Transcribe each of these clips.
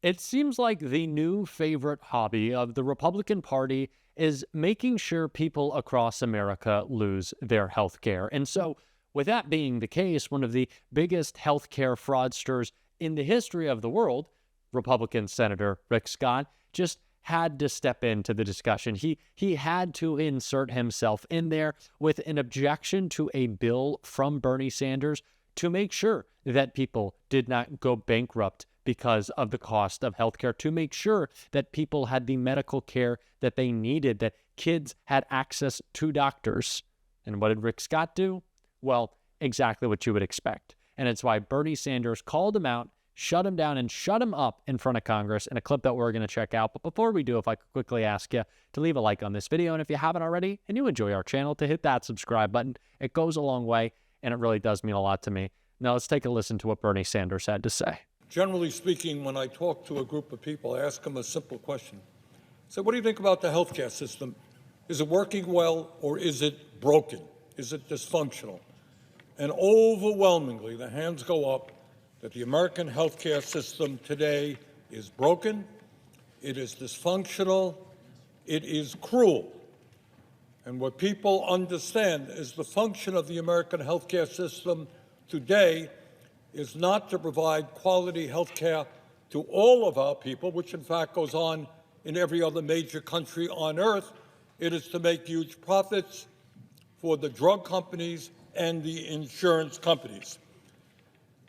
It seems like the new favorite hobby of the Republican Party is making sure people across America lose their health care. And so, with that being the case, one of the biggest healthcare fraudsters in the history of the world, Republican Senator Rick Scott, just had to step into the discussion. He had to insert himself in there with an objection to a bill from Bernie Sanders to make sure that people did not go bankrupt because of the cost of healthcare, to make sure that people had the medical care that they needed, that kids had access to doctors. And what did Rick Scott do? Well, exactly what you would expect. And it's why Bernie Sanders called him out, shut him down, and shut him up in front of Congress in a clip that we're going to check out. But before we do, if I could quickly ask you to leave a like on this video, and if you haven't already and you enjoy our channel, to hit that subscribe button. It goes a long way, and it really does mean a lot to me. Now let's take a listen to what Bernie Sanders had to say. Generally speaking, when I talk to a group of people, I ask them a simple question. I say, what do you think about the healthcare system? Is it working well, or is it broken? Is it dysfunctional? And overwhelmingly, the hands go up that the American healthcare system today is broken, it is dysfunctional, it is cruel. And what people understand is the function of the American healthcare system today is not to provide quality health care to all of our people, which in fact goes on in every other major country on earth. It is to make huge profits for the drug companies and the insurance companies.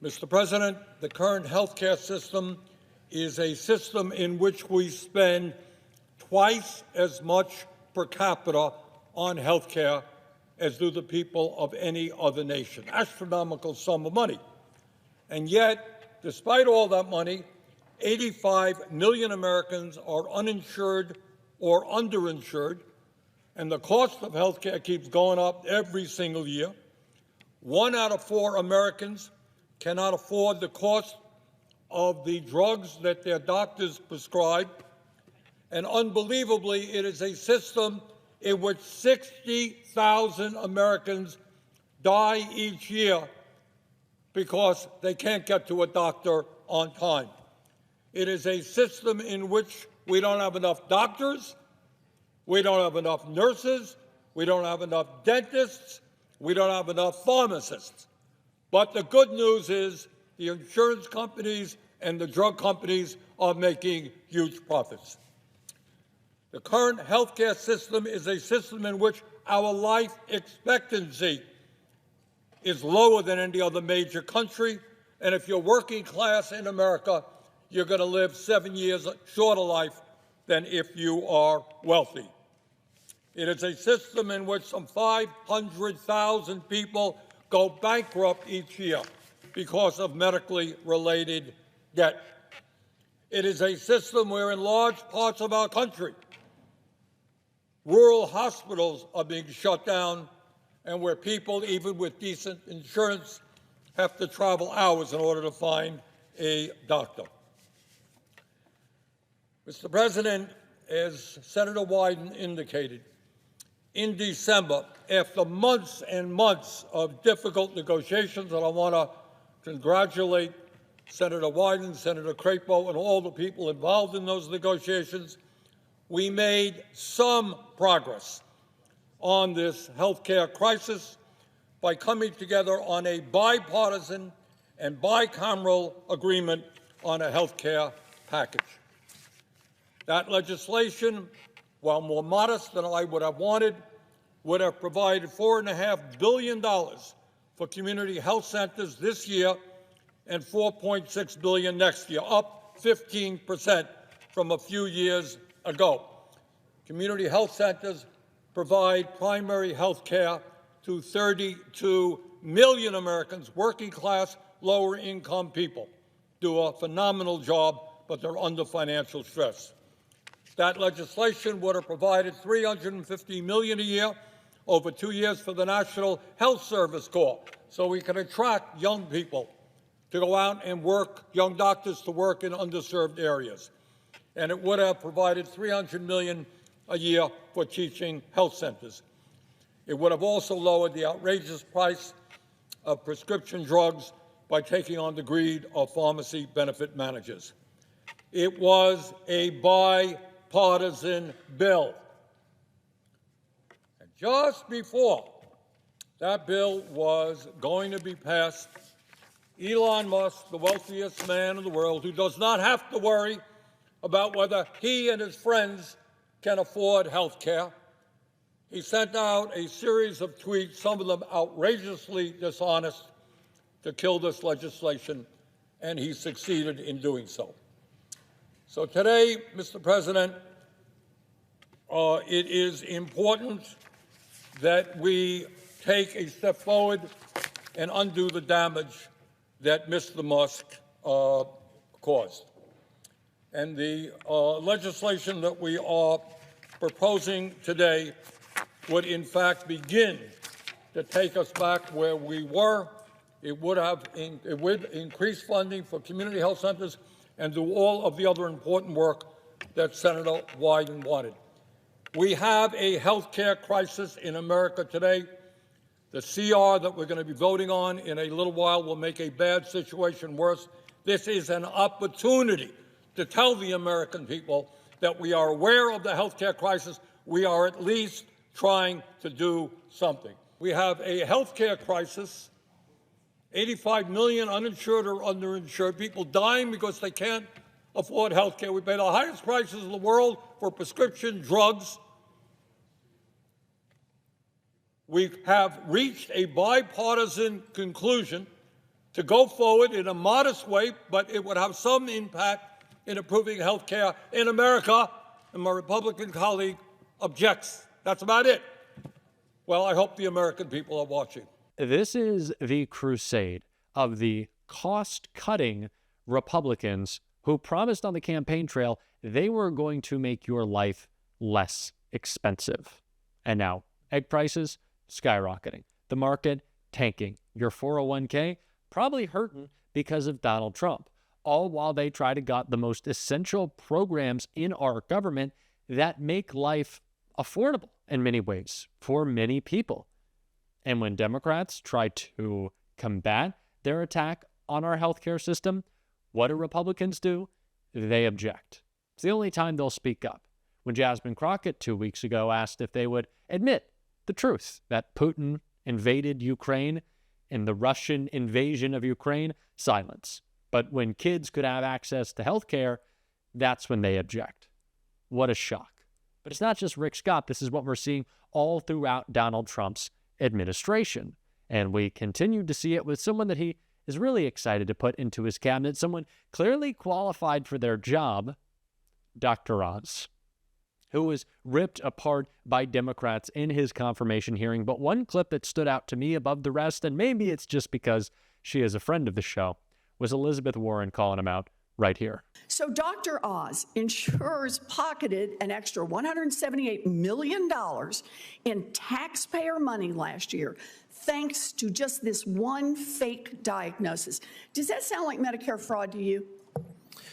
Mr. President, the current health care system is a system in which we spend twice as much per capita on health care as do the people of any other nation. Astronomical sum of money. And yet, despite all that money, 85 million Americans are uninsured or underinsured, and the cost of health care keeps going up every single year. 1 out of 4 Americans cannot afford the cost of the drugs that their doctors prescribe. And unbelievably, it is a system in which 60,000 Americans die each year because they can't get to a doctor on time. It is a system in which we don't have enough doctors, we don't have enough nurses, we don't have enough dentists, we don't have enough pharmacists. But the good news is the insurance companies and the drug companies are making huge profits. The current healthcare system is a system in which our life expectancy is lower than any other major country, and if you're working class in America, you're going to live 7 years shorter life than if you are wealthy. It is a system in which some 500,000 people go bankrupt each year because of medically related debt. It is a system where in large parts of our country, rural hospitals are being shut down, and where people, even with decent insurance, have to travel hours in order to find a doctor. Mr. President, as Senator Wyden indicated, in December, after months and months of difficult negotiations, and I want to congratulate Senator Wyden, Senator Crapo, and all the people involved in those negotiations, we made some progress on this health care crisis by coming together on a bipartisan and bicameral agreement on a health care package. That legislation, while more modest than I would have wanted, would have provided $4.5 billion for community health centers this year and $4.6 billion next year, up 15% from a few years ago. Community health centers provide primary health care to 32 million Americans, working class, lower income people, do a phenomenal job, but they're under financial stress. That legislation would have provided $350 million a year over 2 years for the National Health Service Corps, so we can attract young people to go out and work, young doctors to work in underserved areas. And it would have provided $300 million a year for teaching health centers. It would have also lowered the outrageous price of prescription drugs by taking on the greed of pharmacy benefit managers. It was a bipartisan bill. And just before that bill was going to be passed, Elon Musk, the wealthiest man in the world, who does not have to worry about whether he and his friends can afford health care, he sent out a series of tweets, some of them outrageously dishonest, to kill this legislation, and he succeeded in doing so. So today, Mr. President, it is important that we take a step forward and undo the damage that Mr. Musk caused. And the legislation that we are proposing today would in fact begin to take us back where we were. It would increase funding for community health centers and do all of the other important work that Senator Wyden wanted. We have a health care crisis in America today. The CR that we're going to be voting on in a little while will make a bad situation worse. This is an opportunity to tell the American people that we are aware of the health care crisis. We are at least trying to do something. We have a health care crisis, 85 million uninsured or underinsured people dying because they can't afford health care. We pay the highest prices in the world for prescription drugs. We have reached a bipartisan conclusion to go forward in a modest way, but it would have some impact in improving health care in America, and my Republican colleague objects. That's about it. Well, I hope the American people are watching. This is the crusade of the cost-cutting Republicans who promised on the campaign trail they were going to make your life less expensive. And now, egg prices skyrocketing, the market tanking, your 401k probably hurting because of Donald Trump, all while they try to gut the most essential programs in our government that make life affordable in many ways for many people. And when Democrats try to combat their attack on our healthcare system, what do Republicans do? They object. It's the only time they'll speak up. When Jasmine Crockett 2 weeks ago asked if they would admit the truth that Putin invaded Ukraine and the Russian invasion of Ukraine, silence. But when kids could have access to health care, that's when they object. What a shock. But it's not just Rick Scott. This is what we're seeing all throughout Donald Trump's administration. And we continue to see it with someone that he is really excited to put into his cabinet, someone clearly qualified for their job, Dr. Oz, who was ripped apart by Democrats in his confirmation hearing. But one clip that stood out to me above the rest, and maybe it's just because she is a friend of the show, was Elizabeth Warren calling him out right here. So Dr. Oz, insurers pocketed an extra $178 million in taxpayer money last year, thanks to just this one fake diagnosis. Does that sound like Medicare fraud to you?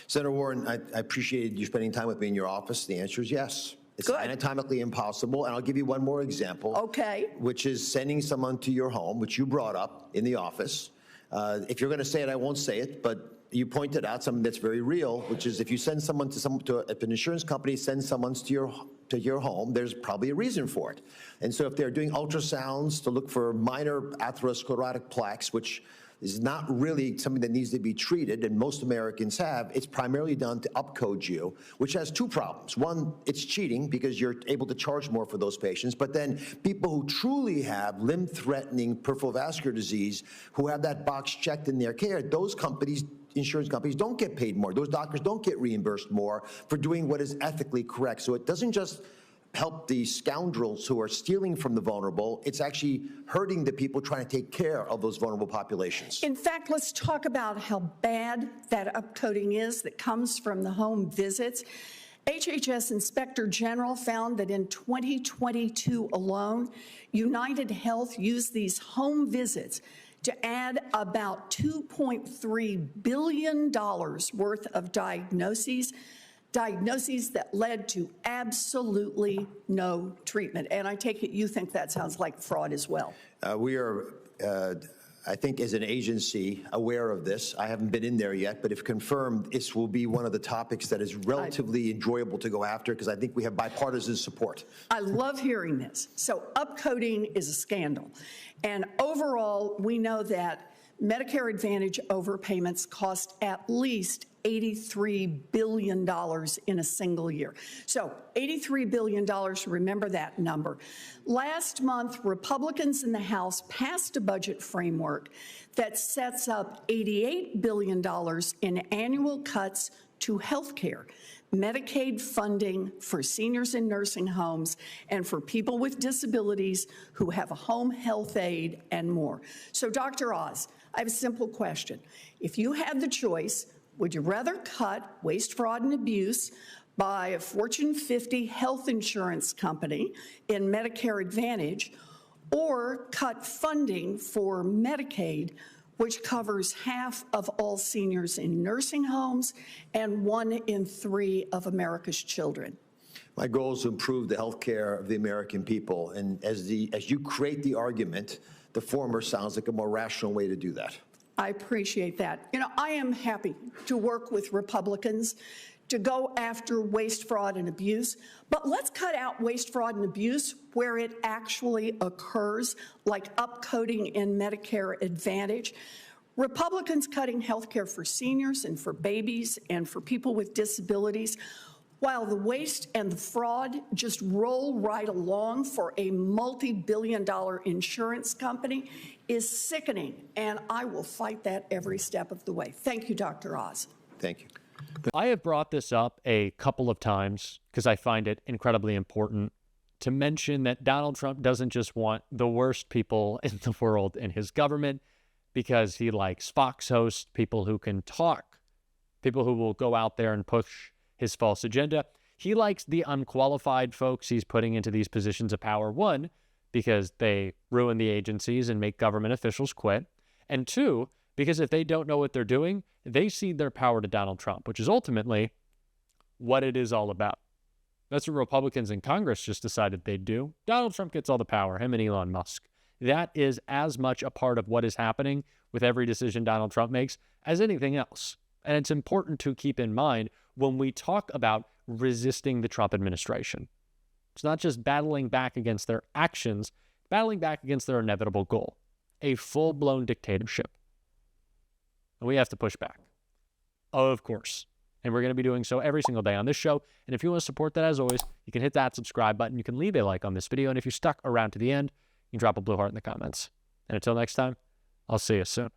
Senator Warren, I appreciated you spending time with me in your office. The answer is yes. It's Good. anatomically impossible, and I'll give you one more example. Okay. Which is sending someone to your home, which you brought up in the office. If you're going to say it, I won't say it, but you pointed out something that's very real, which is if you send someone if an insurance company sends someone to your home, there's probably a reason for it. And so if they're doing ultrasounds to look for minor atherosclerotic plaques, which is not really something that needs to be treated, and most Americans have, it's primarily done to upcode you, which has two problems. One, it's cheating because you're able to charge more for those patients, but then people who truly have limb-threatening peripheral vascular disease, who have that box checked in their care, those companies, insurance companies, don't get paid more. Those doctors don't get reimbursed more for doing what is ethically correct. So it doesn't just help the scoundrels who are stealing from the vulnerable, it's actually hurting the people trying to take care of those vulnerable populations. In fact, let's talk about how bad that upcoding is that comes from the home visits. HHS Inspector General found that in 2022 alone, United Health used these home visits to add about $2.3 billion worth of diagnoses that led to absolutely no treatment. And I take it you think that sounds like fraud as well. We are I think, as an agency, aware of this. I haven't been in there yet, but if confirmed, this will be one of the topics that is relatively enjoyable to go after, because I think we have bipartisan support. I love hearing this. So upcoding is a scandal. And overall, we know that Medicare Advantage overpayments cost at least $83 billion in a single year. So $83 billion, remember that number. Last month, Republicans in the House passed a budget framework that sets up $88 billion in annual cuts to health care, Medicaid funding for seniors in nursing homes, and for people with disabilities who have a home health aide, and more. So, Dr. Oz, I have a simple question. If you had the choice, would you rather cut waste, fraud, and abuse by a Fortune 50 health insurance company in Medicare Advantage, or cut funding for Medicaid, which covers half of all seniors in nursing homes and 1 in 3 of America's children? My goal is to improve the health care of the American people. And as you create the argument, the former sounds like a more rational way to do that. I appreciate that. You know, I am happy to work with Republicans to go after waste, fraud, and abuse, but let's cut out waste, fraud, and abuse where it actually occurs, like upcoding in Medicare Advantage. Republicans cutting health care for seniors and for babies and for people with disabilities, while the waste and the fraud just roll right along for a multi-billion-dollar insurance company, is sickening, and I will fight that every step of the way. Thank you, Dr. Oz. Thank you. I have brought this up a couple of times because I find it incredibly important to mention that Donald Trump doesn't just want the worst people in the world in his government because he likes Fox hosts, people who can talk, people who will go out there and push his false agenda. He likes the unqualified folks he's putting into these positions of power, one, because they ruin the agencies and make government officials quit, and two, because if they don't know what they're doing, they cede their power to Donald Trump, which is ultimately what it is all about. That's what Republicans in Congress just decided they'd do. Donald Trump gets all the power, him and Elon Musk. That is as much a part of what is happening with every decision Donald Trump makes as anything else. And it's important to keep in mind when we talk about resisting the Trump administration. It's not just battling back against their actions, battling back against their inevitable goal, a full-blown dictatorship. And we have to push back, of course. And we're going to be doing so every single day on this show. And if you want to support that, as always, you can hit that subscribe button. You can leave a like on this video. And if you're stuck around to the end, you can drop a blue heart in the comments. And until next time, I'll see you soon.